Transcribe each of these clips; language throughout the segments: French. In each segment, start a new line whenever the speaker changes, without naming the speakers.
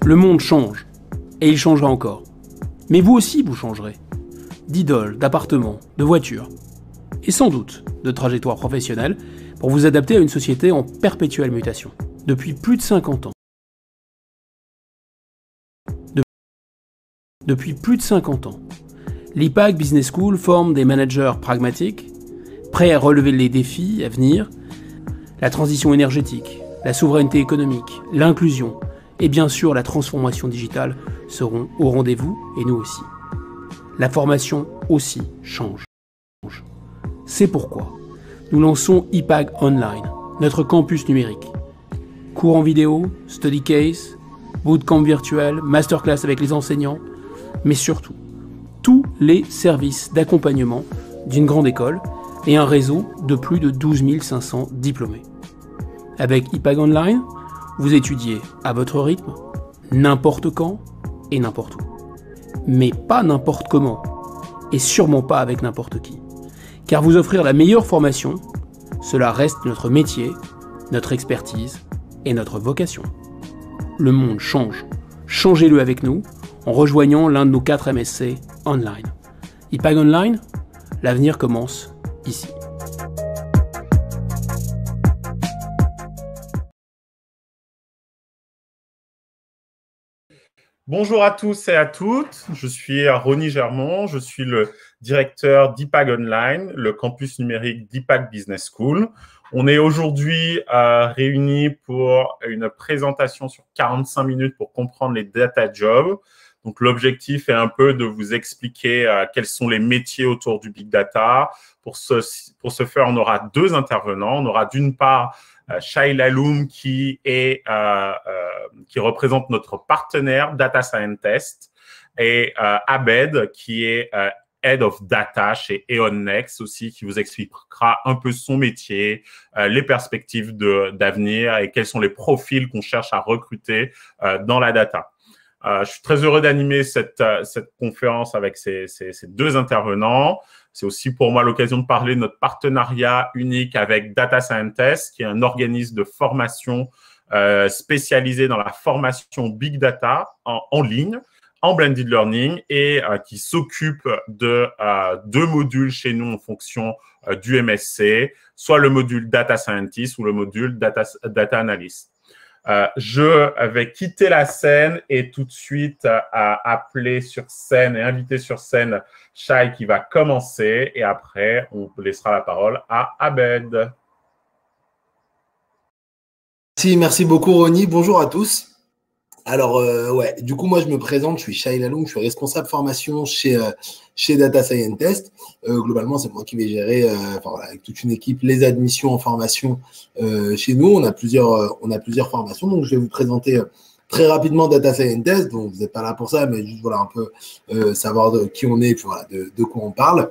Le monde change, et il changera encore. Mais vous aussi, vous changerez. D'idole, d'appartement, de voiture, et sans doute de trajectoire professionnelle pour vous adapter à une société en perpétuelle mutation. Depuis plus de 50 ans. Depuis plus de 50 ans, l'IPAG Business School forme des managers pragmatiques, prêts à relever les défis à venir, la transition énergétique, la souveraineté économique, l'inclusion et bien sûr la transformation digitale seront au rendez-vous et nous aussi. La formation aussi change. C'est pourquoi nous lançons IPAG Online, notre campus numérique. Cours en vidéo, study case, bootcamp virtuel, masterclass avec les enseignants, mais surtout, tous les services d'accompagnement d'une grande école et un réseau de plus de 12 500 diplômés. Avec IPAG Online, vous étudiez à votre rythme, n'importe quand et n'importe où. Mais pas n'importe comment, et sûrement pas avec n'importe qui. Car vous offrir la meilleure formation, cela reste notre métier, notre expertise et notre vocation. Le monde change. Changez-le avec nous en rejoignant l'un de nos 4 MSC online. IPAG Online, l'avenir commence ici.
Bonjour à tous et à toutes, je suis Ronny Germont, je suis le directeur d'IPAG Online, le campus numérique d'IPAG Business School. On est aujourd'hui réunis pour une présentation sur 45 minutes pour comprendre les data jobs. Donc, l'objectif est un peu de vous expliquer quels sont les métiers autour du big data. Pour ce faire, on aura 2 intervenants. On aura d'une part Shaila Loum qui représente notre partenaire Data Scientist et Abed qui est Head of Data chez EonNext aussi, qui vous expliquera un peu son métier, les perspectives d'avenir et quels sont les profils qu'on cherche à recruter dans la data. Je suis très heureux d'animer cette conférence avec ces 2 intervenants. C'est aussi pour moi l'occasion de parler de notre partenariat unique avec Data Scientist, qui est un organisme de formation spécialisé dans la formation Big Data en ligne, en blended learning et qui s'occupe de 2 modules chez nous en fonction du MSC, soit le module Data Scientist ou le module Data Analyst. Je vais quitter la scène et tout de suite appeler sur scène et inviter sur scène Shai qui va commencer et après, on laissera la parole à Abed.
Merci beaucoup Ronny. Bonjour à tous. Alors, du coup, moi, je me présente, je suis Shaila Loum, je suis responsable formation chez Data Scientist. Globalement, c'est moi qui vais gérer, avec toute une équipe, les admissions en formation chez nous. On a plusieurs formations, donc je vais vous présenter très rapidement Data Scientist. Donc, vous n'êtes pas là pour ça, mais juste un peu savoir de qui on est et puis de quoi on parle.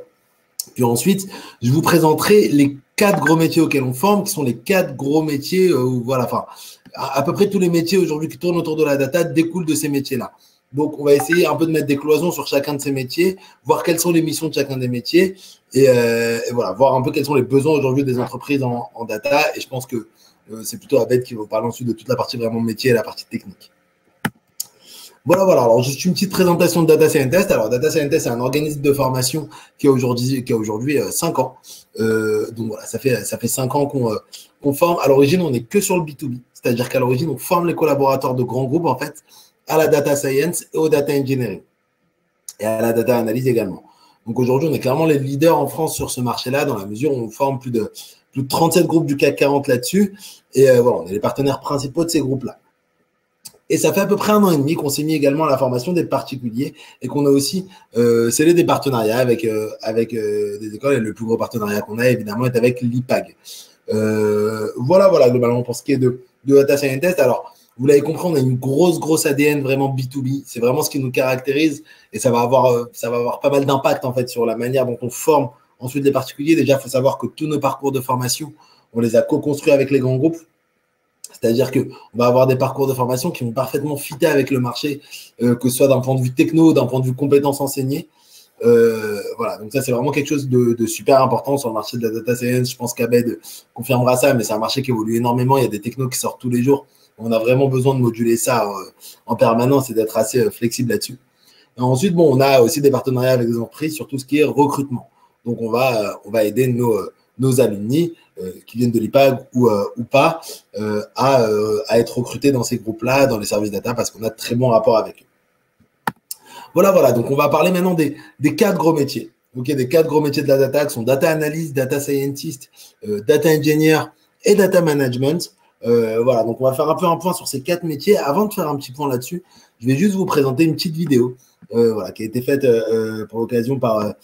Puis ensuite, je vous présenterai les 4 gros métiers auxquels on forme, qui sont les 4 gros métiers à peu près tous les métiers aujourd'hui qui tournent autour de la data découlent de ces métiers-là. Donc, on va essayer un peu de mettre des cloisons sur chacun de ces métiers, voir quelles sont les missions de chacun des métiers et voir un peu quels sont les besoins aujourd'hui des entreprises en data. Et je pense que c'est plutôt Abed qui va vous parler ensuite de toute la partie vraiment métier et la partie technique. Voilà. Alors, juste une petite présentation de Data Scientist. Alors, Data Scientist, c'est un organisme de formation qui a aujourd'hui 5 ans. Donc, voilà, ça fait 5 ans qu'on forme. À l'origine, on n'est que sur le B2B. C'est-à-dire qu'à l'origine, on forme les collaborateurs de grands groupes, en fait, à la data science et au data engineering. Et à la data analyse également. Donc, aujourd'hui, on est clairement les leaders en France sur ce marché-là, dans la mesure où on forme plus de 37 groupes du CAC 40 là-dessus. Et on est les partenaires principaux de ces groupes-là. Et ça fait à peu près 1 an et demi qu'on s'est mis également à la formation des particuliers et qu'on a aussi scellé des partenariats avec des écoles. Et le plus gros partenariat qu'on a, évidemment, est avec l'IPAG. Voilà, globalement, pour ce qui est de Data Scientist. Alors, vous l'avez compris, on a une grosse ADN vraiment B2B. C'est vraiment ce qui nous caractérise et ça va avoir pas mal d'impact, en fait, sur la manière dont on forme ensuite les particuliers. Déjà, il faut savoir que tous nos parcours de formation, on les a co-construits avec les grands groupes. C'est-à-dire qu'on va avoir des parcours de formation qui vont parfaitement fitter avec le marché, que ce soit d'un point de vue techno, d'un point de vue compétences enseignées. Donc ça, c'est vraiment quelque chose de super important sur le marché de la data science. Je pense qu'Abed confirmera ça, mais c'est un marché qui évolue énormément. Il y a des technos qui sortent tous les jours. On a vraiment besoin de moduler ça en permanence et d'être assez flexible là-dessus. Et ensuite, bon, on a aussi des partenariats avec des entreprises sur tout ce qui est recrutement. Donc, on va aider nos alumni qui viennent de l'IPAG ou pas à être recrutés dans ces groupes-là, dans les services data, parce qu'on a de très bons rapports avec eux. Voilà. Donc, on va parler maintenant des 4 gros métiers. Okay, des 4 gros métiers de la data qui sont data analyst, data scientist, data engineer et data management. Voilà, donc on va faire un peu un point sur ces 4 métiers. Avant de faire un petit point là-dessus, je vais juste vous présenter une petite vidéo qui a été faite pour l'occasion par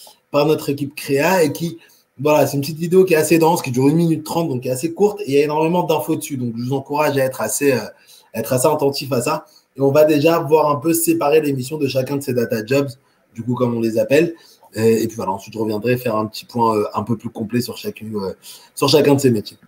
notre équipe Créa et qui, voilà, c'est une petite vidéo qui est assez dense, qui dure 1 minute 30, donc qui est assez courte et il y a énormément d'infos dessus. Donc, je vous encourage à être assez attentif à ça. Et on va déjà voir un peu séparer les missions de chacun de ces data jobs, du coup, comme on les appelle. Et puis voilà, ensuite, je reviendrai faire un petit point un peu plus complet sur chacun de ces métiers.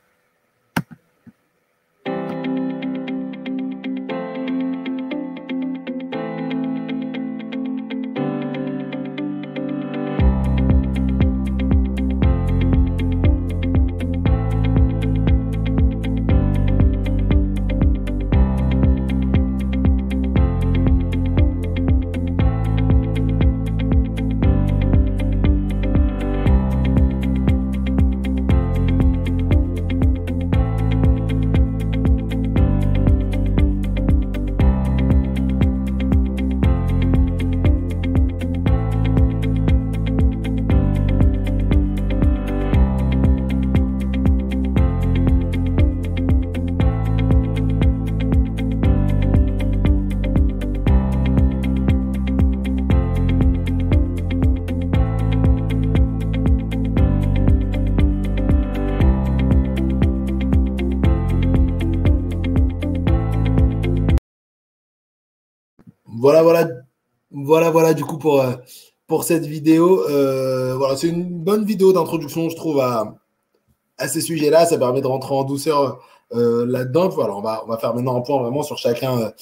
Voilà, du coup, pour cette vidéo. Voilà, c'est une bonne vidéo d'introduction, je trouve, à ces sujets-là. Ça permet de rentrer en douceur là-dedans. Voilà, on va faire maintenant un point vraiment sur chacun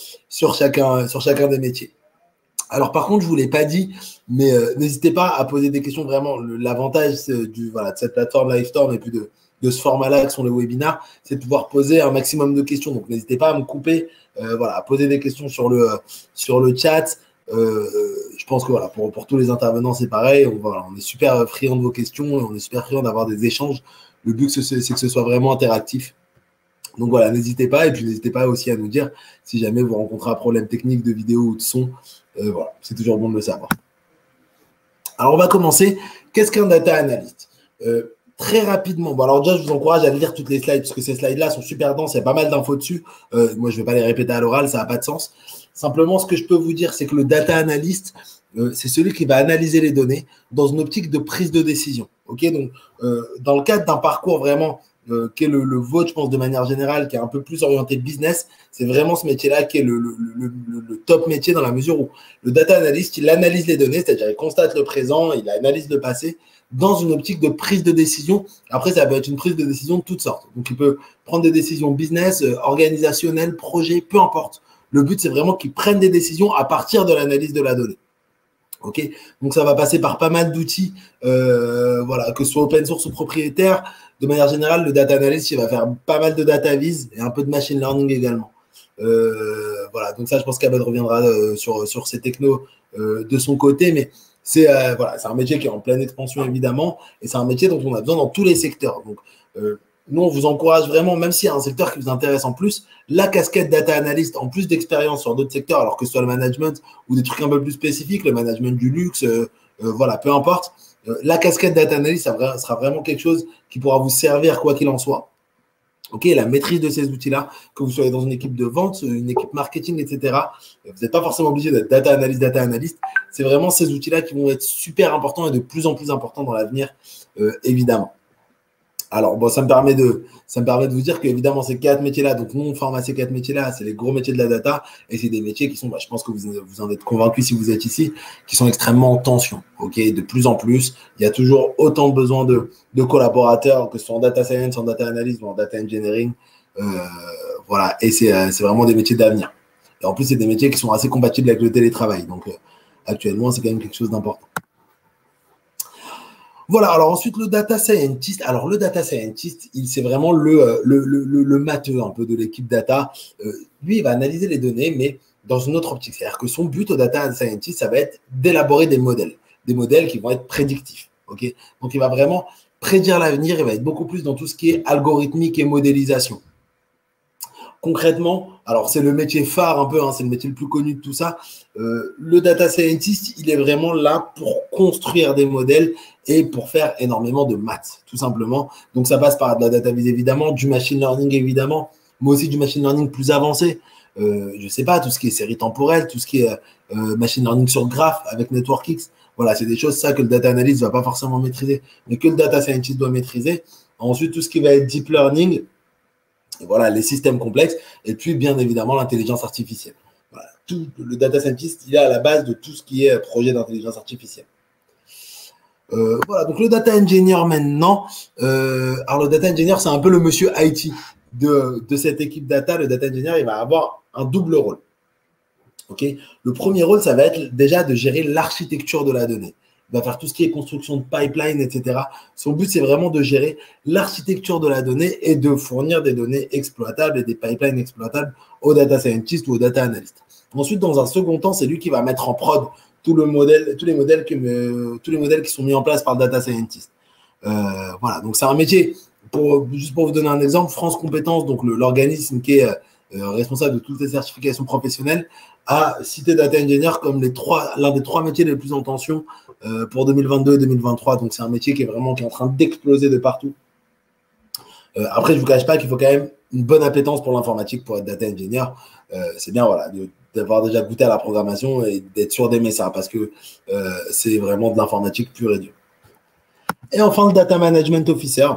des métiers. Alors, par contre, je ne vous l'ai pas dit, mais n'hésitez pas à poser des questions. Vraiment, l'avantage de cette plateforme Livestorm et puis de ce format-là qui sont les webinars, c'est de pouvoir poser un maximum de questions. Donc, n'hésitez pas à me couper, à poser des questions sur le chat. Je pense que voilà, pour tous les intervenants, c'est pareil. On est super friands de vos questions et on est super friands d'avoir des échanges. Le but, c'est que ce soit vraiment interactif. Donc voilà, n'hésitez pas. Et puis, n'hésitez pas aussi à nous dire si jamais vous rencontrez un problème technique de vidéo ou de son. Voilà, c'est toujours bon de le savoir. Alors, on va commencer. Qu'est-ce qu'un data analyst? Très rapidement. Bon, alors déjà, je vous encourage à lire toutes les slides parce que ces slides-là sont super denses. Il y a pas mal d'infos dessus. Moi, je ne vais pas les répéter à l'oral, ça n'a pas de sens. Simplement, ce que je peux vous dire, c'est que le data analyst, c'est celui qui va analyser les données dans une optique de prise de décision. Okay, donc, dans le cadre d'un parcours vraiment qui est le vôtre, je pense, de manière générale, qui est un peu plus orienté business, c'est vraiment ce métier-là qui est le top métier dans la mesure où le data analyst, il analyse les données, c'est-à-dire il constate le présent, il analyse le passé dans une optique de prise de décision. Après, ça peut être une prise de décision de toutes sortes. Donc, il peut prendre des décisions business, organisationnelles, projet, peu importe. Le but, c'est vraiment qu'ils prennent des décisions à partir de l'analyse de la donnée. Ok, donc ça va passer par pas mal d'outils, que ce soit open source ou propriétaire. De manière générale, le data analyst, il va faire pas mal de data viz et un peu de machine learning également. Donc ça, je pense qu'Abed reviendra sur ces technos de son côté, mais c'est un métier qui est en pleine expansion évidemment, et c'est un métier dont on a besoin dans tous les secteurs. Donc nous, on vous encourage vraiment, même s'il y a un secteur qui vous intéresse en plus, la casquette data analyst, en plus d'expérience sur d'autres secteurs, alors que ce soit le management ou des trucs un peu plus spécifiques, le management du luxe, peu importe. La casquette data analyst, ça sera vraiment quelque chose qui pourra vous servir quoi qu'il en soit. Ok, la maîtrise de ces outils-là, que vous soyez dans une équipe de vente, une équipe marketing, etc. Vous n'êtes pas forcément obligé d'être data analyst. C'est vraiment ces outils-là qui vont être super importants et de plus en plus importants dans l'avenir, évidemment. Alors, bon, ça me permet de vous dire qu'évidemment, ces 4 métiers-là, donc nous, on forme à ces 4 métiers-là, c'est les gros métiers de la data, et c'est des métiers qui sont, je pense que vous en êtes convaincus si vous êtes ici, qui sont extrêmement en tension. Ok, de plus en plus, il y a toujours autant de besoin de collaborateurs, que ce soit en data science, en data analysis ou en data engineering. Et c'est vraiment des métiers d'avenir. Et en plus, c'est des métiers qui sont assez compatibles avec le télétravail. Donc, actuellement, c'est quand même quelque chose d'important. Voilà, alors ensuite, le data scientist. Alors, le data scientist, c'est vraiment le matheux un peu de l'équipe data. Lui, il va analyser les données, mais dans une autre optique. C'est-à-dire que son but au data scientist, ça va être d'élaborer des modèles qui vont être prédictifs. Okay, donc, il va vraiment prédire l'avenir. Il va être beaucoup plus dans tout ce qui est algorithmique et modélisation. Concrètement, alors c'est le métier phare un peu, hein, c'est le métier le plus connu de tout ça. Le data scientist, il est vraiment là pour construire des modèles et pour faire énormément de maths, tout simplement. Donc ça passe par de la data vise évidemment, du machine learning évidemment, mais aussi du machine learning plus avancé. Je ne sais pas, tout ce qui est série temporelle, tout ce qui est machine learning sur graphe avec NetworkX. Voilà, c'est des choses ça que le data analyst ne va pas forcément maîtriser, mais que le data scientist doit maîtriser. Ensuite, tout ce qui va être deep learning, voilà, les systèmes complexes, et puis bien évidemment l'intelligence artificielle. Voilà, tout, le data scientist, il est à la base de tout ce qui est projet d'intelligence artificielle. Voilà, donc le data engineer maintenant. Alors le data engineer, c'est un peu le monsieur IT de cette équipe data. Le data engineer, il va avoir un double rôle. Okay, le premier rôle, ça va être déjà de gérer l'architecture de la donnée. Il va faire tout ce qui est construction de pipeline, etc. Son but, c'est vraiment de gérer l'architecture de la donnée et de fournir des données exploitables et des pipelines exploitables aux data scientists ou aux data analysts. Ensuite, dans un second temps, c'est lui qui va mettre en prod tous les modèles qui sont mis en place par le data scientist. Voilà, donc c'est un métier. Juste pour vous donner un exemple, France Compétences, donc l'organisme qui est responsable de toutes les certifications professionnelles, a cité data engineer comme l'un des trois métiers les plus en tension pour 2022 et 2023. Donc, c'est un métier qui est en train d'exploser de partout. Après, je ne vous cache pas qu'il faut quand même une bonne appétence pour l'informatique pour être data engineer. C'est bien voilà, d'avoir déjà goûté à la programmation et d'être sûr d'aimer ça parce que c'est vraiment de l'informatique pure et dure. Et enfin, le data management officer.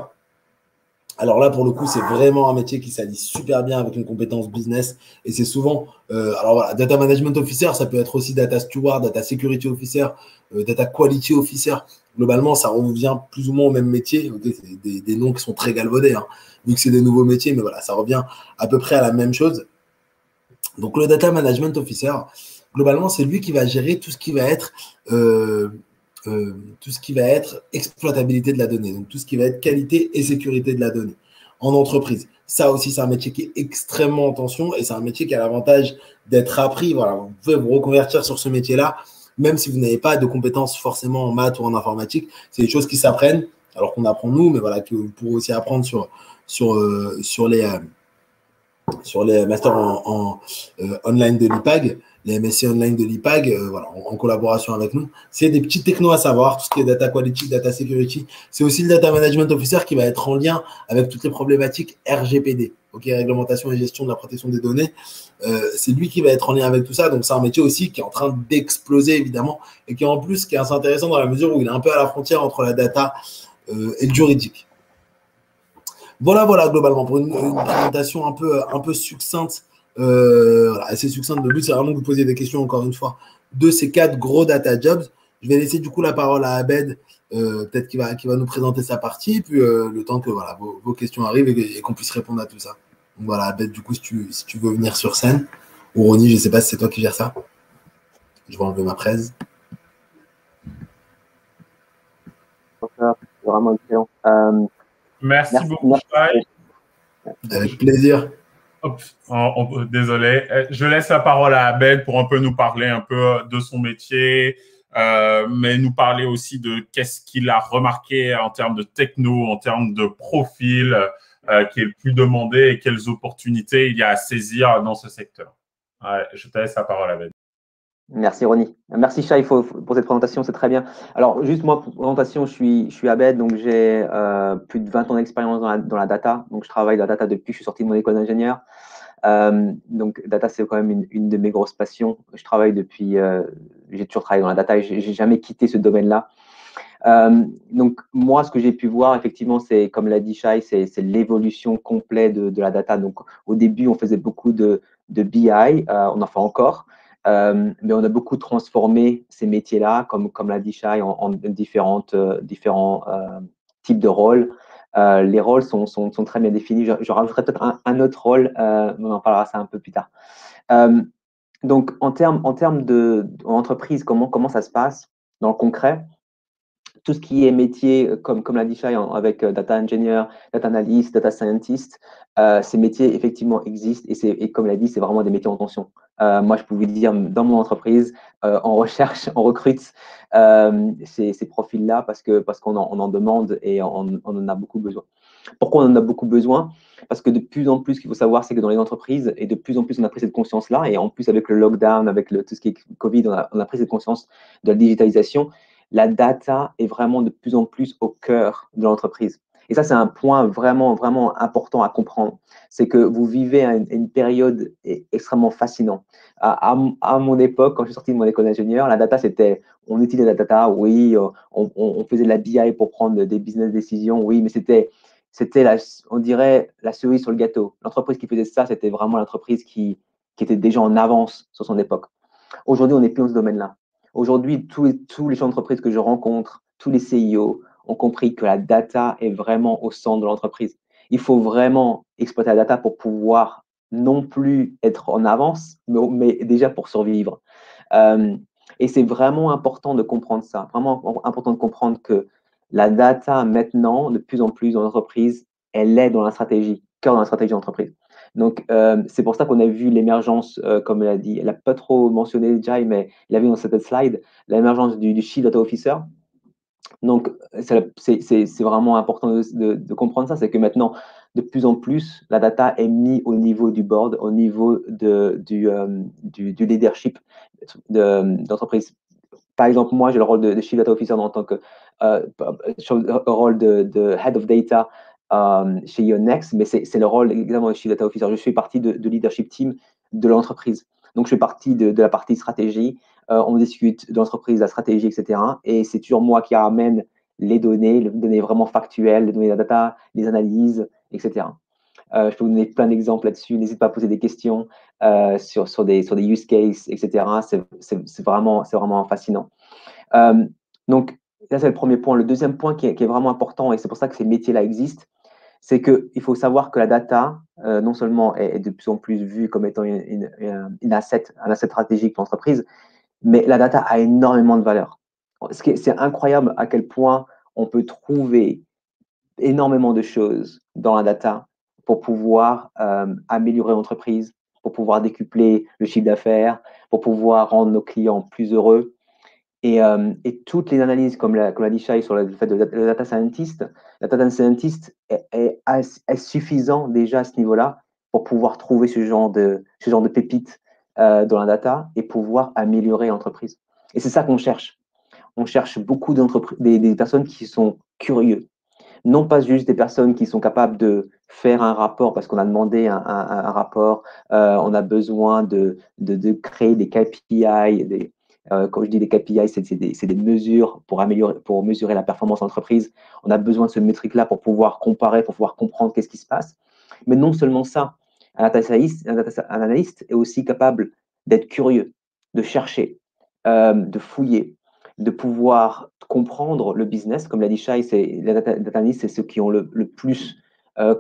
Alors là, pour le coup, c'est vraiment un métier qui s'allie super bien avec une compétence business. Et c'est souvent, alors voilà, data management officer, ça peut être aussi data steward, data security officer, data quality officer. Globalement, ça revient plus ou moins au même métier. Okay, c'est des noms qui sont très galvaudés, hein, vu que c'est des nouveaux métiers, mais voilà, ça revient à peu près à la même chose. Donc, le data management officer, globalement, c'est lui qui va gérer tout ce qui va être exploitabilité de la donnée, donc tout ce qui va être qualité et sécurité de la donnée en entreprise. Ça aussi, c'est un métier qui est extrêmement en tension et c'est un métier qui a l'avantage d'être appris. Voilà, vous pouvez vous reconvertir sur ce métier-là, même si vous n'avez pas de compétences forcément en maths ou en informatique. C'est des choses qui s'apprennent, alors qu'on apprend nous, mais voilà, que vous pourrez aussi apprendre sur les masters online de l'IPAG, les MSc online de l'IPAG, voilà, en collaboration avec nous. C'est des petits technos à savoir, tout ce qui est data quality, data security. C'est aussi le data management officer qui va être en lien avec toutes les problématiques RGPD, okay, réglementation et gestion de la protection des données. C'est lui qui va être en lien avec tout ça. Donc, c'est un métier aussi qui est en train d'exploser, évidemment, et qui en plus, qui est assez intéressant dans la mesure où il est un peu à la frontière entre la data et le juridique. Voilà, globalement, pour une présentation un peu succincte, assez succincte. Le but, c'est vraiment que vous posiez des questions, encore une fois, de ces 4 gros data jobs. Je vais laisser du coup la parole à Abed, peut-être qui va nous présenter sa partie, puis le temps que voilà, vos questions arrivent et qu'on puisse répondre à tout ça. Donc voilà, Abed, du coup, si tu veux venir sur scène, ou Ronnie, je ne sais pas si c'est toi qui gères ça. Je vais enlever ma presse.
C'est vraiment excellent.
Merci beaucoup, Shai.
Avec plaisir.
Désolé. Je laisse la parole à Abed pour un peu nous parler un peu de son métier, mais nous parler aussi de qu'est-ce qu'il a remarqué en termes de techno, en termes de profil qui est le plus demandé et quelles opportunités il y a à saisir dans ce secteur. Ouais, je te laisse la parole, Abed.
Merci Ronnie. Merci Shai pour cette présentation, c'est très bien. Alors juste moi, pour présentation, je suis Abed, donc j'ai plus de 20 ans d'expérience dans la data. Donc je travaille dans la data depuis que je suis sorti de mon école d'ingénieur. Donc data, c'est quand même une de mes grosses passions. Je travaille depuis, j'ai toujours travaillé dans la data et j'ai jamais quitté ce domaine-là. Donc moi, ce que j'ai pu voir, effectivement, c'est comme l'a dit Shai, c'est l'évolution complète de la data. Donc au début, on faisait beaucoup de BI, on en fait encore. Mais on a beaucoup transformé ces métiers-là, comme l'a dit Shai, en différents types de rôles. Les rôles sont très bien définis. Je rajouterai peut-être un autre rôle, mais on en parlera ça un peu plus tard. Donc, en termes d'entreprise, comment ça se passe dans le concret? tout ce qui est métier, comme l'a dit Shai, avec data engineer, data analyst, data scientist, ces métiers effectivement existent et comme l'a dit, c'est vraiment des métiers en tension. Moi, je peux vous dire, dans mon entreprise, on recherche, on recrute ces profils-là parce qu'on en demande et on en a beaucoup besoin. Pourquoi on en a beaucoup besoin? Parce que de plus en plus, ce qu'il faut savoir, c'est que dans les entreprises, et de plus en plus, on a pris cette conscience-là, et en plus, avec le lockdown, avec tout ce qui est Covid, on a pris cette conscience de la digitalisation. La data est vraiment de plus en plus au cœur de l'entreprise. Et ça, c'est un point vraiment, vraiment important à comprendre. C'est que vous vivez une période extrêmement fascinante. À mon époque, quand je suis sorti de mon école d'ingénieur, la data, c'était, on utilisait la data, oui, on faisait de la BI pour prendre des business décisions, oui, mais c'était, on dirait, la cerise sur le gâteau. L'entreprise qui faisait ça, c'était vraiment l'entreprise qui était déjà en avance sur son époque. Aujourd'hui, on n'est plus dans ce domaine-là. Aujourd'hui, tous les chefs d'entreprise que je rencontre, tous les CIO ont compris que la data est vraiment au centre de l'entreprise. Il faut vraiment exploiter la data pour pouvoir non plus être en avance, mais déjà pour survivre. Et c'est vraiment important de comprendre ça, vraiment important de comprendre que la data, maintenant, de plus en plus dans l'entreprise, elle est dans la stratégie, cœur dans la stratégie d'entreprise. Donc, c'est pour ça qu'on a vu l'émergence, comme elle a dit, elle n'a pas trop mentionné Jai, mais il a vu dans cette slide, l'émergence du Chief Data Officer. Donc, c'est vraiment important de comprendre ça, c'est que maintenant, de plus en plus, la data est mise au niveau du board, au niveau du leadership d'entreprise. Par exemple, moi, j'ai le rôle de Chief Data Officer en tant que rôle de Head of Data chez Ionex, mais c'est le rôle également de Chief Data Officer. Je fais partie de leadership team de l'entreprise. Donc, je fais partie de la partie stratégie. On discute de l'entreprise, la stratégie, etc. Et c'est toujours moi qui ramène les données vraiment factuelles, les données de la data, les analyses, etc. Je peux vous donner plein d'exemples là-dessus. N'hésitez pas à poser des questions sur des use cases, etc. C'est vraiment fascinant. Donc, ça, c'est le premier point. Le deuxième point qui est vraiment important, et c'est pour ça que ces métiers-là existent, c'est qu'il faut savoir que la data, non seulement est de plus en plus vue comme étant un asset stratégique pour l'entreprise, mais la data a énormément de valeur. C'est incroyable à quel point on peut trouver énormément de choses dans la data pour pouvoir améliorer l'entreprise, pour pouvoir décupler le chiffre d'affaires, pour pouvoir rendre nos clients plus heureux. Et toutes les analyses, comme l'a dit Shai sur le fait de la data scientist est suffisant déjà à ce niveau-là pour pouvoir trouver ce genre de pépites dans la data et pouvoir améliorer l'entreprise. Et c'est ça qu'on cherche. On cherche beaucoup des personnes qui sont curieux. Non pas juste des personnes qui sont capables de faire un rapport parce qu'on a demandé un rapport, on a besoin de créer des KPI, quand je dis des KPI, c'est des mesures pour mesurer la performance de l'entreprise. On a besoin de ce métrique-là pour pouvoir comparer, pour pouvoir comprendre qu'est-ce qui se passe. Mais non seulement ça, un data analyst est aussi capable d'être curieux, de chercher, de fouiller, de pouvoir comprendre le business. Comme l'a dit Shai, les data analysts, c'est ceux qui ont le plus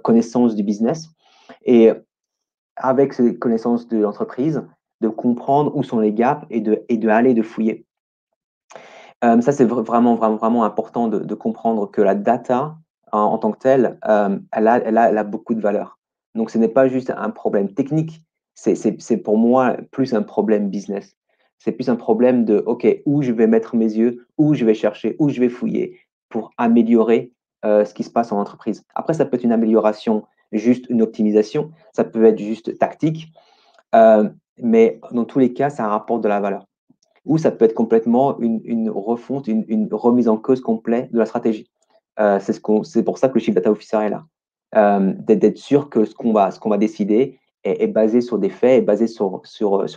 connaissance du business. Et avec ces connaissances de l'entreprise, de comprendre où sont les gaps et de aller de fouiller. Ça, c'est vraiment important de comprendre que la data, en tant que telle, elle a beaucoup de valeur. Donc, ce n'est pas juste un problème technique, c'est pour moi plus un problème business. C'est plus un problème de, OK, où je vais mettre mes yeux, où je vais chercher, où je vais fouiller pour améliorer ce qui se passe en entreprise. Après, ça peut être une amélioration, juste une optimisation, ça peut être juste tactique, mais dans tous les cas, ça rapporte de la valeur. Ou ça peut être complètement une refonte, une remise en cause complète de la stratégie. C'est pour ça que le Chief Data Officer est là. D'être sûr que ce qu'on va décider est basé sur des faits, est basé sur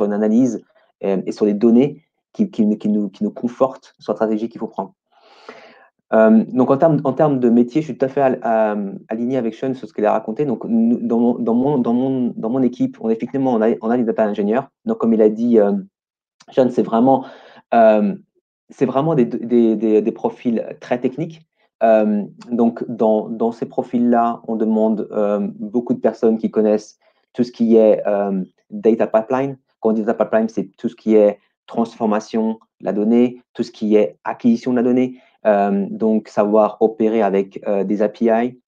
une analyse et sur des données qui nous confortent sur la stratégie qu'il faut prendre. Donc, en termes de métier, je suis tout à fait aligné avec Sean sur ce qu'il a raconté. Donc, dans mon équipe, on a des data ingénieurs. Donc, comme il a dit, Sean, c'est vraiment des profils très techniques. Donc, dans ces profils-là, on demande beaucoup de personnes qui connaissent tout ce qui est data pipeline. Quand on dit data pipeline, c'est tout ce qui est transformation de la donnée, tout ce qui est acquisition de la donnée, Donc, savoir opérer avec des API,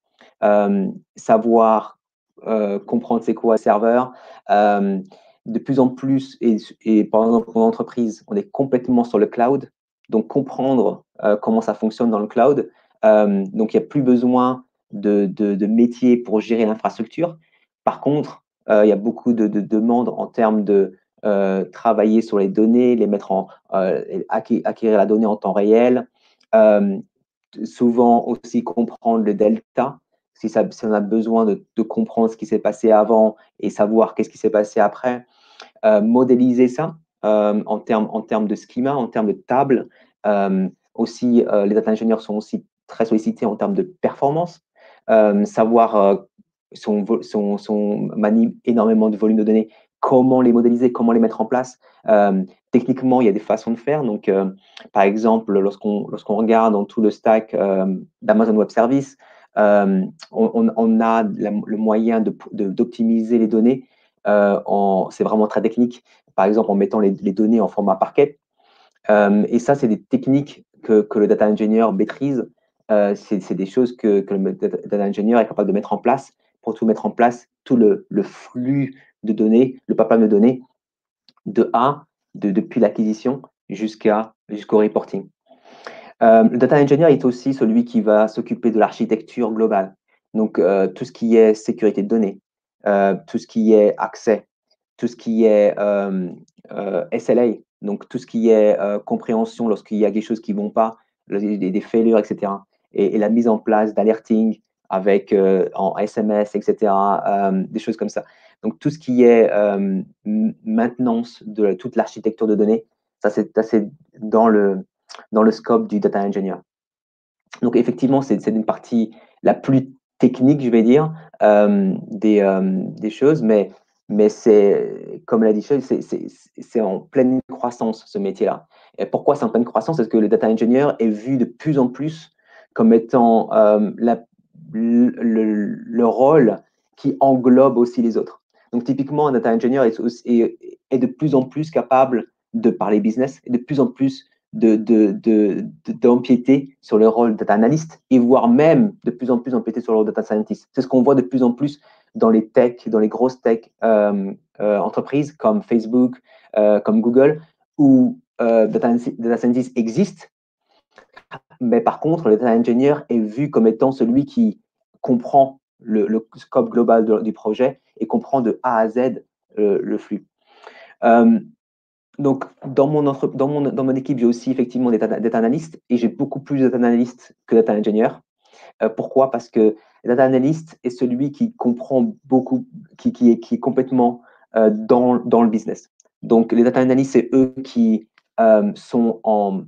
savoir comprendre c'est quoi un serveur. De plus en plus, et par exemple pour l'entreprise, on est complètement sur le cloud, donc comprendre comment ça fonctionne dans le cloud. Donc, il n'y a plus besoin de métiers pour gérer l'infrastructure. Par contre, il y a beaucoup de demandes en termes de travailler sur les données, les mettre acquérir la donnée en temps réel. Souvent aussi comprendre le delta, si on a besoin de comprendre ce qui s'est passé avant et savoir qu'est-ce qui s'est passé après. Modéliser ça en termes de schema, en termes de table. Aussi, les data ingénieurs sont aussi très sollicités en termes de performance. Savoir manie énormément de volume de données, comment les modéliser, comment les mettre en place. Techniquement, il y a des façons de faire. Donc, par exemple, lorsqu'on regarde dans tout le stack d'Amazon Web Services, on a le moyen d'optimiser les données. C'est vraiment très technique. Par exemple, en mettant les données en format Parquet. Et ça, c'est des techniques que le data engineer maîtrise. C'est des choses que le data engineer est capable de mettre en place pour tout mettre en place, tout le flux de données, le pipeline de données depuis l'acquisition jusqu'au reporting. Le data engineer est aussi celui qui va s'occuper de l'architecture globale. Donc, tout ce qui est sécurité de données, tout ce qui est accès, tout ce qui est SLA, donc tout ce qui est compréhension lorsqu'il y a des choses qui ne vont pas, des failures, etc. Et la mise en place d'alerting avec en SMS, etc., des choses comme ça. Donc, tout ce qui est maintenance de toute l'architecture de données, ça, c'est dans le scope du data engineer. Donc, effectivement, c'est une partie la plus technique, je vais dire, des choses, mais c'est, comme l'a dit Shai, c'est en pleine croissance, ce métier-là. Et pourquoi c'est en pleine croissance? Parce que le data engineer est vu de plus en plus comme étant le rôle qui englobe aussi les autres. Donc, typiquement, un data engineer est de plus en plus capable de parler business et de plus en plus d'empiéter sur le rôle data analyst et voire même de plus en plus empiéter sur le rôle data scientist. C'est ce qu'on voit de plus en plus dans les tech, dans les grosses tech entreprises comme Facebook, comme Google, où data scientist existe, mais par contre, le data engineer est vu comme étant celui qui comprend le scope global du projet et comprend de A à Z le flux. Donc, dans mon équipe, j'ai aussi effectivement des data analystes et j'ai beaucoup plus de data analystes que de data engineers. Pourquoi? Parce que le data analyst est celui qui comprend beaucoup, qui est complètement dans le business. Donc, les data analysts, c'est eux qui font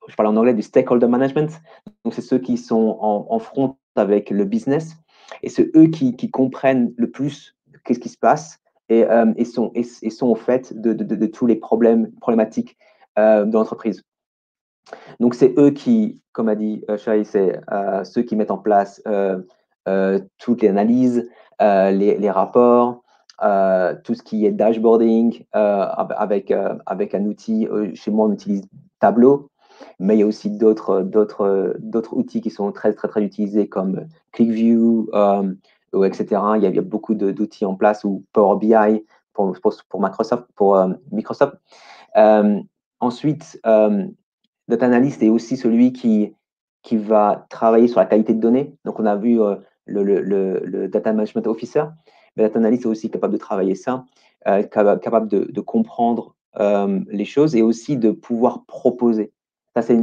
je parle en anglais du stakeholder management. Donc, c'est ceux qui sont en front avec le business et c'est eux qui comprennent le plus qu'est-ce qui se passe et sont au fait de tous les problématiques de l'entreprise. Donc, c'est eux qui, comme a dit Shai, c'est ceux qui mettent en place toutes les analyses, les rapports, tout ce qui est dashboarding avec un outil. Chez moi, on utilise Tableau, mais il y a aussi d'autres outils qui sont très, très, très utilisés comme ClickView, etc. Il y a beaucoup d'outils en place, ou Power BI pour Microsoft. Ensuite, data analyst est aussi celui qui va travailler sur la qualité de données. Donc, on a vu le data management officer, mais data analyst est aussi capable de travailler ça, capable de comprendre les choses et aussi de pouvoir proposer. Ça, c'est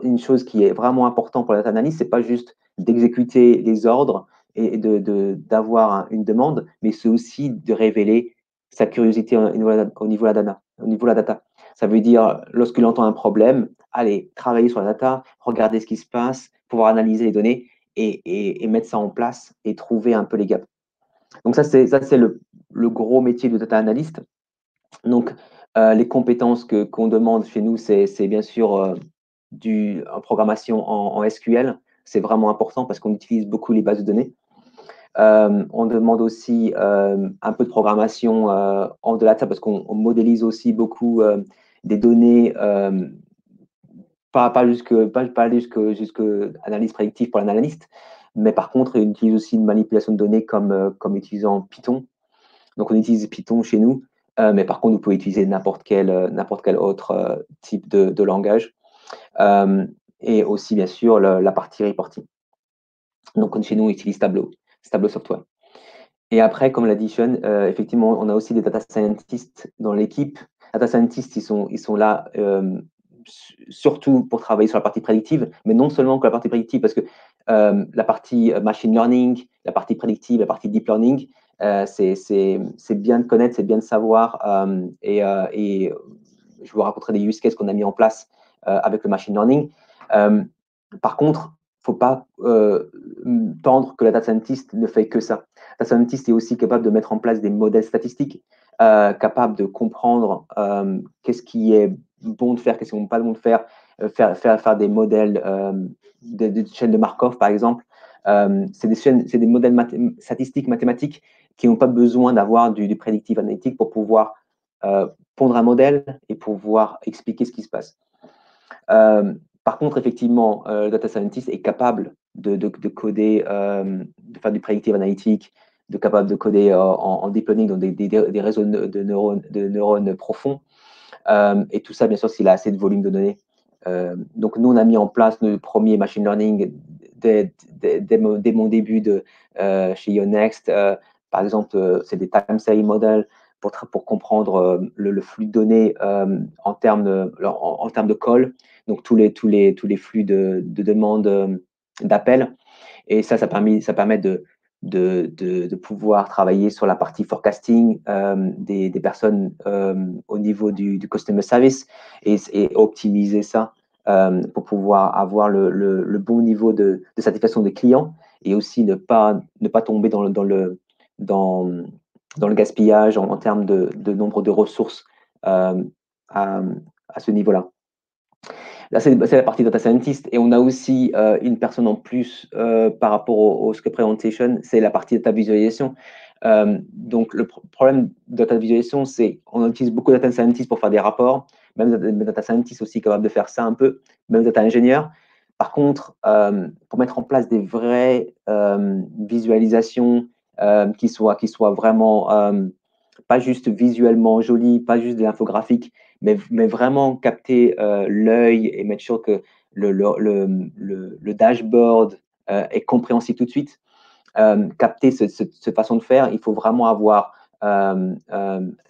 une chose qui est vraiment importante pour le data analyst. C'est pas juste d'exécuter les ordres et d'avoir une demande, mais c'est aussi de révéler sa curiosité au niveau de la data. Ça veut dire, lorsqu'il entend un problème, aller travailler sur la data, regarder ce qui se passe, pouvoir analyser les données et mettre ça en place et trouver un peu les gaps. Donc, ça, c'est le gros métier de data analyst. Donc, les compétences qu'on demande chez nous, c'est bien sûr en programmation en SQL. C'est vraiment important parce qu'on utilise beaucoup les bases de données. On demande aussi un peu de programmation en data parce qu'on modélise aussi beaucoup des données pas aller jusque analyse prédictive pour l'analyste, mais par contre, on utilise aussi une manipulation de données comme utilisant Python. Donc, on utilise Python chez nous, mais par contre, vous pouvez utiliser n'importe quel autre type de langage. Et aussi, bien sûr, la partie reporting. Donc, chez nous, on utilise Tableau Software. Et après, comme l'a dit Sean, effectivement, on a aussi des data scientists dans l'équipe. Data scientists, ils sont là surtout pour travailler sur la partie prédictive, mais non seulement que la partie prédictive, parce que la partie machine learning, la partie prédictive, la partie deep learning, c'est bien de connaître, c'est bien de savoir. Et je vous raconterai des use cases qu'on a mis en place avec le machine learning. Par contre, il ne faut pas tendre que la data scientist ne fait que ça. La data scientist est aussi capable de mettre en place des modèles statistiques, capable de comprendre qu'est-ce qui est bon de faire, qu'est-ce qui n'est pas bon de faire, faire des modèles de chaînes de Markov, par exemple. C'est des modèles statistiques, mathématiques qui n'ont pas besoin d'avoir du prédictive analytique pour pouvoir pondre un modèle et pouvoir expliquer ce qui se passe. Par contre, effectivement, le data scientist est capable de coder, de faire du predictive analytique, capable de coder en deep learning dans des réseaux de neurones profonds. Et tout ça, bien sûr, s'il a assez de volume de données. Donc, nous, on a mis en place le premier machine learning dès mon début chez Yonext. Par exemple, c'est des time series models pour comprendre le flux de données en termes de call. Donc, tous les flux de demandes d'appels. Et ça permet de pouvoir travailler sur la partie forecasting des personnes au niveau du customer service et optimiser ça pour pouvoir avoir le bon niveau de satisfaction des clients et aussi ne pas tomber dans le gaspillage en termes de nombre de ressources à ce niveau-là. Là, c'est la partie data scientist. Et on a aussi une personne en plus par rapport au script presentation, c'est la partie data visualisation. Donc, le problème de data visualisation, c'est qu'on utilise beaucoup de data scientists pour faire des rapports, même data scientists aussi capables de faire ça un peu, même data ingénieurs. Par contre, pour mettre en place des vraies visualisations qui soient vraiment pas juste visuellement jolies, pas juste de l'infographique, mais vraiment capter l'œil et mettre sûr que le dashboard est compréhensible tout de suite. Capter cette façon de faire, il faut vraiment avoir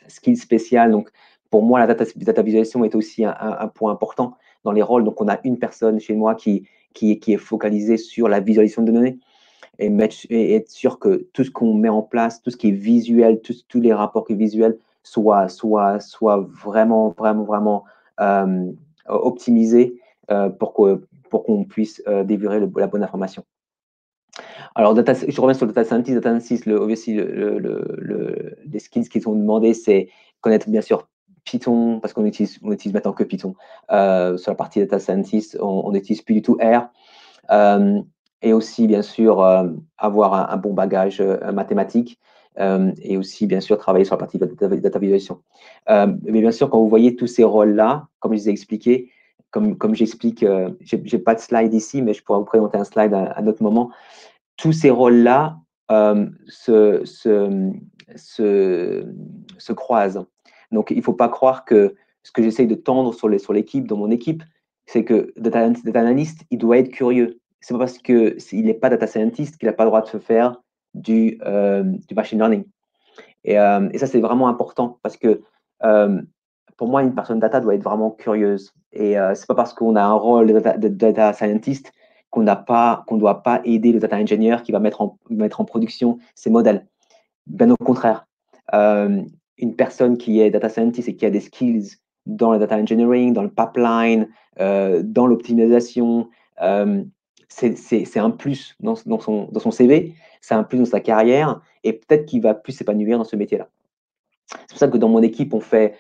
skill spécial. Donc, pour moi, la data visualisation est aussi un point important dans les rôles. Donc, on a une personne chez moi qui est focalisée sur la visualisation de données et être sûr que tout ce qu'on met en place, tout ce qui est visuel, tous les rapports qui sont visuels soient vraiment optimisés pour qu'on puisse délivrer la bonne information. Alors, je reviens sur le data scientist. Data scientist, les skills qui sont demandés, c'est connaître bien sûr Python, parce qu'on utilise maintenant que Python. Sur la partie data scientist, on n'utilise plus du tout R. Et aussi, bien sûr, avoir un bon bagage mathématique et aussi, bien sûr, travailler sur la partie data visualisation. Mais bien sûr, quand vous voyez tous ces rôles-là, comme je vous ai expliqué, comme j'explique, je n'ai pas de slide ici, mais je pourrais vous présenter un slide à un autre moment. Tous ces rôles-là se croisent. Donc, il ne faut pas croire que ce que j'essaye de tendre sur l'équipe, dans mon équipe, c'est que data analyst, il doit être curieux. C'est pas parce qu'il n'est pas data scientist qu'il n'a pas le droit de se faire du machine learning. Et ça, c'est vraiment important parce que pour moi, une personne data doit être vraiment curieuse. Et c'est pas parce qu'on a un rôle de data scientist qu'on ne doit pas aider le data engineer qui va mettre en production ces modèles. Bien au contraire, une personne qui est data scientist et qui a des skills dans le data engineering, dans le pipeline, dans l'optimisation, c'est un plus dans son CV, c'est un plus dans sa carrière et peut-être qu'il va plus s'épanouir dans ce métier-là. C'est pour ça que dans mon équipe, on fait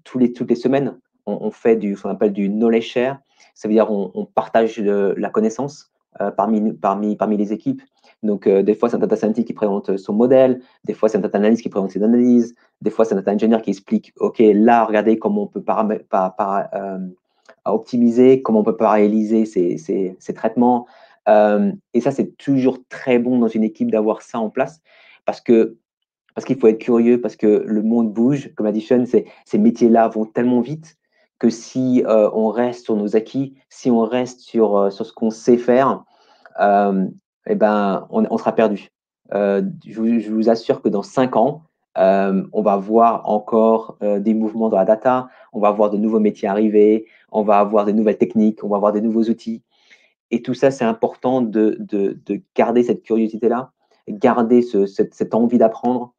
toutes les semaines, on fait ce qu'on appelle du knowledge share. Ça veut dire on partage la connaissance parmi les équipes. Donc, des fois, c'est un data scientist qui présente son modèle. Des fois, c'est un data analyst qui présente ses analyses. Des fois, c'est un data engineer qui explique, OK, là, regardez comment on peut optimiser, comment on peut paralléliser ces traitements. Et ça, c'est toujours très bon dans une équipe d'avoir ça en place parce qu'il faut être curieux, parce que le monde bouge. Comme a dit Sean, ces métiers-là vont tellement vite que si on reste sur nos acquis, si on reste sur ce qu'on sait faire, eh ben, on sera perdu. Je vous assure que dans 5 ans, on va voir encore des mouvements dans la data, on va voir de nouveaux métiers arriver, on va avoir de nouvelles techniques, on va avoir de nouveaux outils. Et tout ça, c'est important de garder cette curiosité-là, garder cette envie d'apprendre,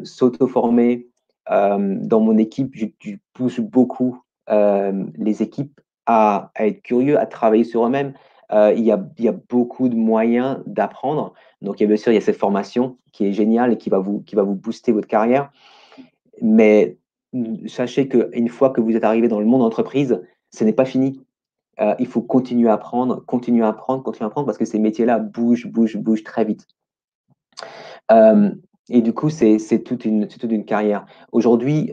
s'auto-former. Dans mon équipe, je pousse beaucoup les équipes à être curieux, à travailler sur eux-mêmes. Il y a beaucoup de moyens d'apprendre. Donc, bien sûr, il y a cette formation qui est géniale et qui va vous booster votre carrière. Mais sachez qu'une fois que vous êtes arrivé dans le monde d'entreprise, ce n'est pas fini. Il faut continuer à apprendre, parce que ces métiers-là bougent très vite. Et du coup, c'est toute une carrière. Aujourd'hui,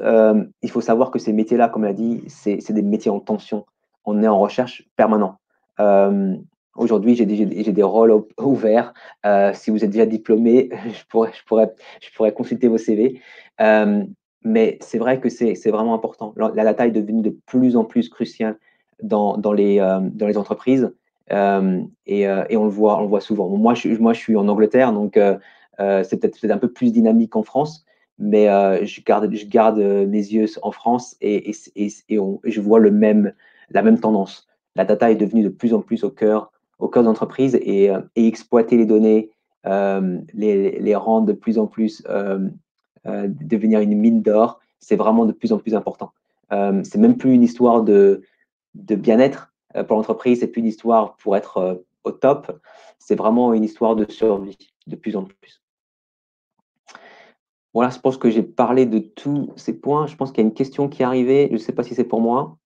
il faut savoir que ces métiers-là, comme l'a dit, c'est des métiers en tension. On est en recherche permanente. Aujourd'hui, j'ai des rôles ouverts. Si vous êtes déjà diplômé, je pourrais consulter vos CV. Mais c'est vrai que c'est vraiment important. La data est devenue de plus en plus cruciale dans les entreprises. Et on le voit souvent. Moi, je suis en Angleterre, donc c'est peut-être un peu plus dynamique en France, mais je garde mes yeux en France et je vois la même tendance. La data est devenue de plus en plus au cœur d'entreprise et exploiter les données, les rendre de plus en plus, devenir une mine d'or, c'est vraiment de plus en plus important. C'est même plus une histoire de bien-être pour l'entreprise, c'est plus une histoire pour être au top, c'est vraiment une histoire de survie de plus en plus. Voilà, je pense que j'ai parlé de tous ces points. Je pense qu'il y a une question qui est arrivée. Je ne sais pas si c'est pour moi.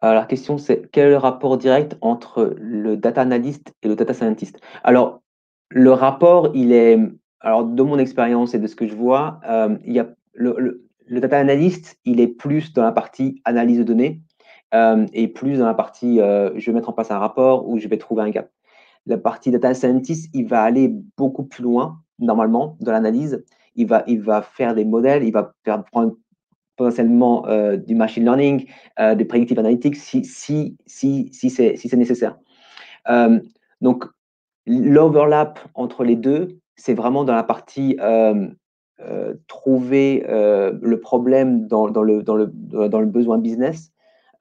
La question, c'est quel est le rapport direct entre le data analyst et le data scientist? Alors, le rapport, il est, alors de mon expérience et de ce que je vois, il y a le data analyst, il est plus dans la partie analyse de données et plus dans la partie je vais mettre en place un rapport ou je vais trouver un gap. La partie data scientist, il va aller beaucoup plus loin, normalement, dans l'analyse. Il va faire des modèles, il va prendre potentiellement du machine learning, des predictive analytics, si c'est nécessaire. Donc, l'overlap entre les deux, c'est vraiment dans la partie trouver le problème dans le besoin business.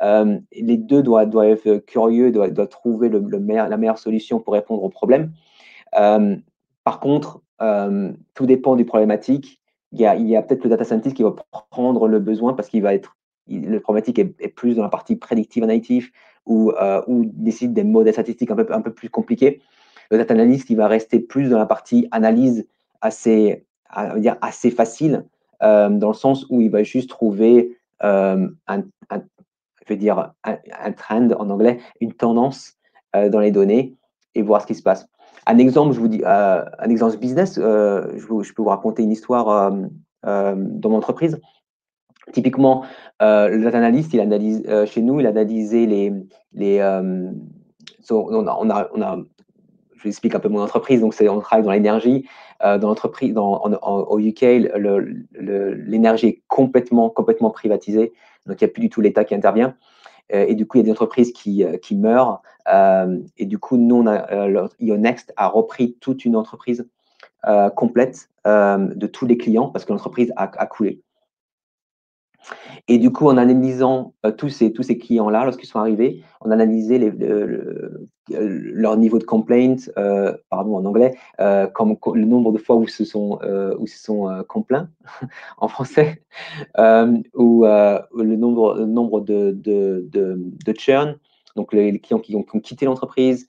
Les deux doivent être curieux, doivent trouver la meilleure solution pour répondre au problème. Par contre, tout dépend des problématiques. Il y a peut-être le data scientist qui va prendre le besoin parce le problématique est plus dans la partie predictive analytics ou décide des modèles statistiques un peu plus compliqués. Le data analyst, il va rester plus dans la partie analyse assez facile, dans le sens où il va juste trouver un trend en anglais, une tendance dans les données et voir ce qui se passe. Un exemple, je vous dis, un exemple business, je peux vous raconter une histoire dans mon entreprise. Typiquement, le data analyst, il analyse chez nous, il analysait je vous explique un peu mon entreprise. Donc, on travaille dans l'énergie. Dans l'entreprise, au UK, l'énergie est complètement privatisée. Donc, il n'y a plus du tout l'État qui intervient. Et du coup, il y a des entreprises qui meurent. Et du coup, nous, Ionext a repris toute une entreprise complète de tous les clients parce que l'entreprise a coulé. Et du coup, en analysant tous ces clients-là, lorsqu'ils sont arrivés, on a analysé leur niveau de complaint, pardon, en anglais, comme le nombre de fois où ils se sont complaints en français, ou le nombre de churn, donc les clients qui ont quitté l'entreprise,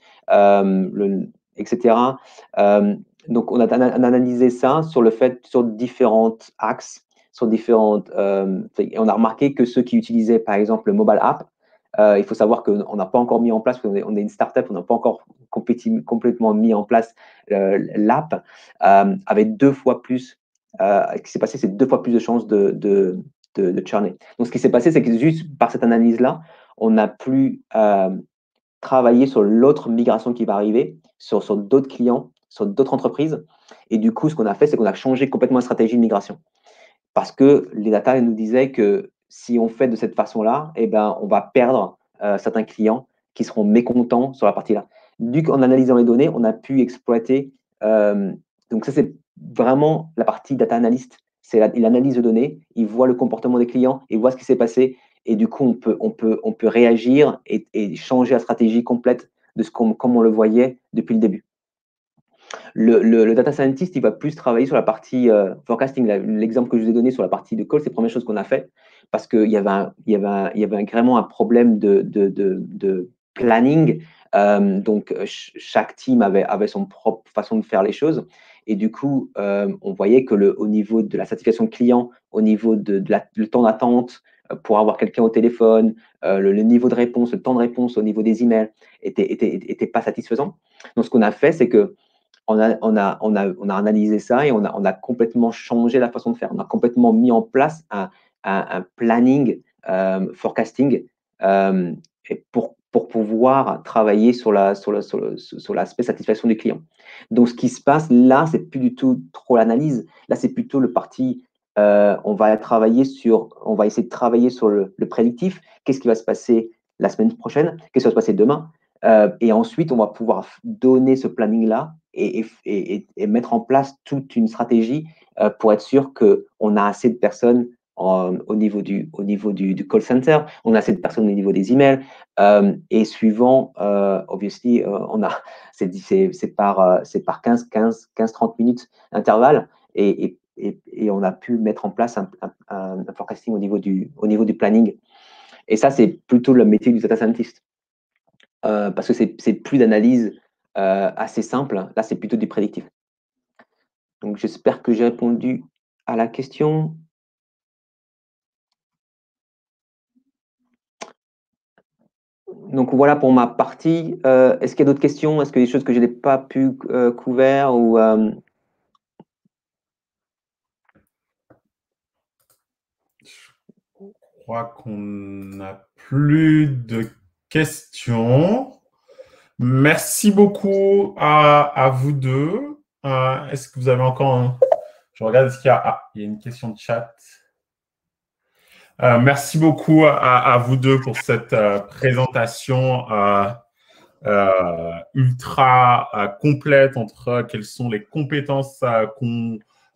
etc. Donc, on a analysé ça sur différents axes, sur différentes. Et on a remarqué que ceux qui utilisaient, par exemple, le mobile app, il faut savoir qu'on n'a pas encore mis en place, on est une startup, on n'a pas encore complètement mis en place l'app, avec 2 fois plus. Ce qui s'est passé, c'est 2 fois plus de chances de de churner. Donc, ce qui s'est passé, c'est que juste par cette analyse-là, on a pu travailler sur l'autre migration qui va arriver, sur d'autres clients, sur d'autres entreprises. Et du coup, ce qu'on a fait, c'est qu'on a changé complètement la stratégie de migration. Parce que les data nous disaient que si on fait de cette façon-là, eh ben, on va perdre certains clients qui seront mécontents sur la partie-là. Du coup, en analysant les données, on a pu exploiter. Donc, ça, c'est vraiment la partie data analyst. Il analyse les données, il voit le comportement des clients, il voit ce qui s'est passé. Et du coup, on peut réagir et changer la stratégie complète de comme on le voyait depuis le début. Le data scientist, il va plus travailler sur la partie forecasting. L'exemple que je vous ai donné sur la partie de call, c'est la première chose qu'on a fait parce qu'il y avait vraiment un problème de planning. Donc, chaque team avait son propre façon de faire les choses. Et du coup, on voyait que au niveau de la satisfaction client, au niveau le temps d'attente pour avoir quelqu'un au téléphone, le niveau de réponse, le temps de réponse au niveau des emails était pas satisfaisant. Donc, ce qu'on a fait, c'est que on a analysé ça et on a complètement changé la façon de faire. On a complètement mis en place un planning forecasting et pour pouvoir travailler sur l'aspect satisfaction du client. Donc, ce qui se passe là, c'est plus du tout trop l'analyse. Là, c'est plutôt le parti. On va essayer de travailler sur le prédictif. Qu'est-ce qui va se passer la semaine prochaine? Qu'est-ce qui va se passer demain? Et ensuite, on va pouvoir donner ce planning-là et mettre en place toute une stratégie pour être sûr qu'on a assez de personnes au niveau du call center, on a assez de personnes au niveau des emails et suivant, obviously, c'est par 15-30 minutes d'intervalle et on a pu mettre en place un forecasting au niveau du planning. Et ça, c'est plutôt le métier du data scientist. Parce que c'est plus d'analyse assez simple. Là, c'est plutôt du prédictif. Donc, j'espère que j'ai répondu à la question. Donc, voilà pour ma partie. Est-ce qu'il y a d'autres questions? Est-ce qu'il y a des choses que je n'ai pas pu couvrir ou,
Je crois qu'on n'a plus de questions. Merci beaucoup à vous deux. Est-ce que vous avez encore Je regarde ce qu'il y a. Ah, il y a une question de chat. Merci beaucoup à vous deux pour cette présentation ultra complète entre quelles sont les compétences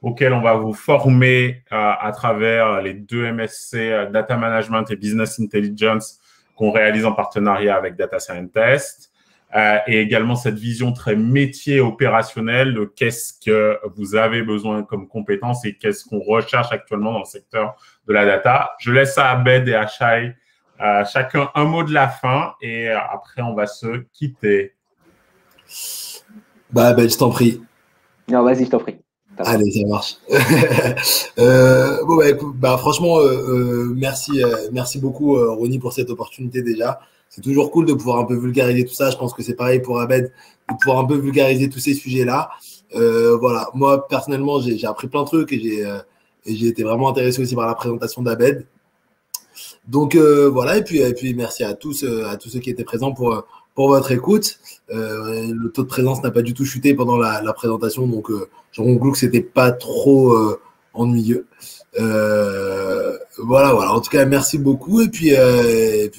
auxquelles on va vous former à travers les deux MSC Data Management et Business Intelligence qu'on réalise en partenariat avec Data Scientist. Et également cette vision très métier opérationnelle de qu'est-ce que vous avez besoin comme compétences et qu'est-ce qu'on recherche actuellement dans le secteur de la data. Je laisse à Abed et à Shai chacun un mot de la fin et après on va se quitter.
Bah Abed, je t'en prie.
Non, vas-y, je t'en prie.
Allez, ça marche. Bon, bah, écoute, franchement, merci beaucoup, Ronnie, pour cette opportunité déjà. C'est toujours cool de pouvoir un peu vulgariser tout ça. Je pense que c'est pareil pour Abed, de pouvoir un peu vulgariser tous ces sujets-là. Voilà, moi, personnellement, j'ai appris plein de trucs et j'ai été vraiment intéressé aussi par la présentation d'Abed. Donc, voilà, et puis merci à tous ceux qui étaient présents pour votre écoute. Le taux de présence n'a pas du tout chuté pendant la présentation, donc je conclus que c'était pas trop ennuyeux. Voilà. En tout cas, merci beaucoup et puis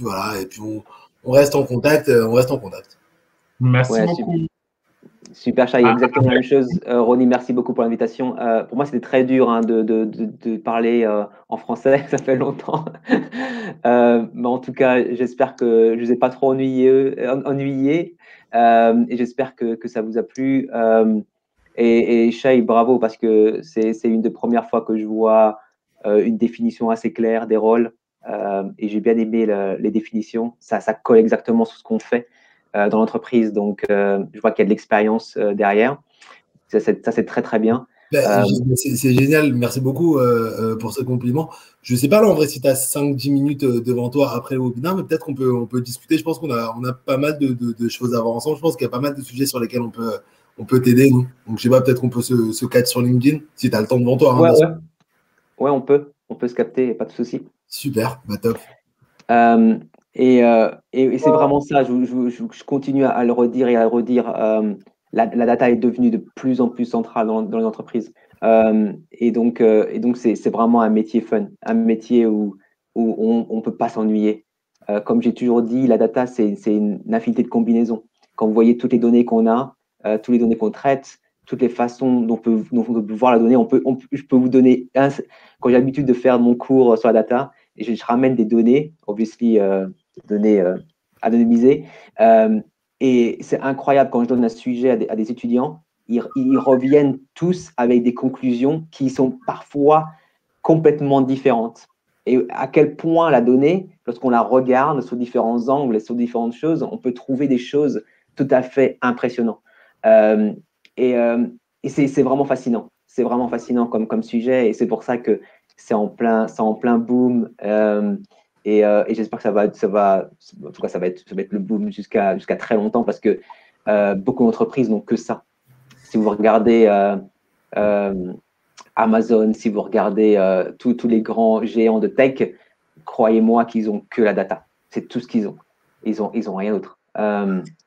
voilà, et puis on reste en contact.
Merci beaucoup.
Super, Shai, exactement la même chose. Ronnie, merci beaucoup pour l'invitation. Pour moi, c'était très dur de parler en français, ça fait longtemps. Mais en tout cas, j'espère que je ne vous ai pas trop ennuyé et j'espère que ça vous a plu. Et Shai, bravo, parce que c'est une des premières fois que je vois une définition assez claire des rôles et j'ai bien aimé les définitions. Ça colle exactement sur ce qu'on fait dans l'entreprise. Donc, je vois qu'il y a de l'expérience derrière. Ça, c'est très, très bien.
C'est génial. Merci beaucoup pour ce compliment. Je ne sais pas là, en vrai, si tu as 5-10 minutes devant toi après le webinaire, mais peut-être qu'on peut discuter. Je pense qu'on a pas mal de choses à voir ensemble. Je pense qu'il y a pas mal de sujets sur lesquels on peut t'aider, nous. Donc, je sais pas, peut-être qu'on peut se catch sur LinkedIn si tu as le temps devant toi.
Ouais, on peut. On peut se capter, pas de souci.
Super, bah top.
Et c'est vraiment ça, je continue à le redire et à le redire. La data est devenue de plus en plus centrale dans les entreprises. Et donc c'est vraiment un métier fun, un métier où on ne peut pas s'ennuyer. Comme j'ai toujours dit, la data, c'est une infinité de combinaisons. Quand vous voyez toutes les données qu'on a, toutes les données qu'on traite, toutes les façons dont on peut voir la donnée, je peux vous donner quand j'ai l'habitude de faire mon cours sur la data, et je ramène des données, obviously données anonymisées, et c'est incroyable quand je donne un sujet à des étudiants, ils reviennent tous avec des conclusions qui sont parfois complètement différentes. Et à quel point la donnée, lorsqu'on la regarde sous différents angles et sur différentes choses, on peut trouver des choses tout à fait impressionnantes. Et c'est vraiment fascinant. C'est vraiment fascinant comme sujet, et c'est pour ça que c'est en plein boom. Et j'espère que ça va en tout cas, ça va être le boom jusqu'à très longtemps, parce que beaucoup d'entreprises n'ont que ça. Si vous regardez Amazon, si vous regardez tous les grands géants de tech, croyez-moi qu'ils ont que la data. C'est tout ce qu'ils ont. Ils ont rien d'autre.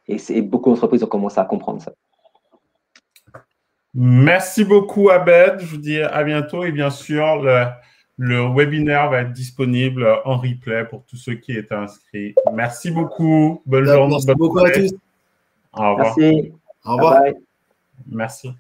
Et beaucoup d'entreprises ont commencé à comprendre ça.
Merci beaucoup, Abed. Je vous dis à bientôt. Et bien sûr, le webinaire va être disponible en replay pour tous ceux qui étaient inscrits. Merci beaucoup. Bonne journée.
Merci beaucoup à tous.
Au revoir.
Merci.
Au revoir.
Bye bye.
Merci.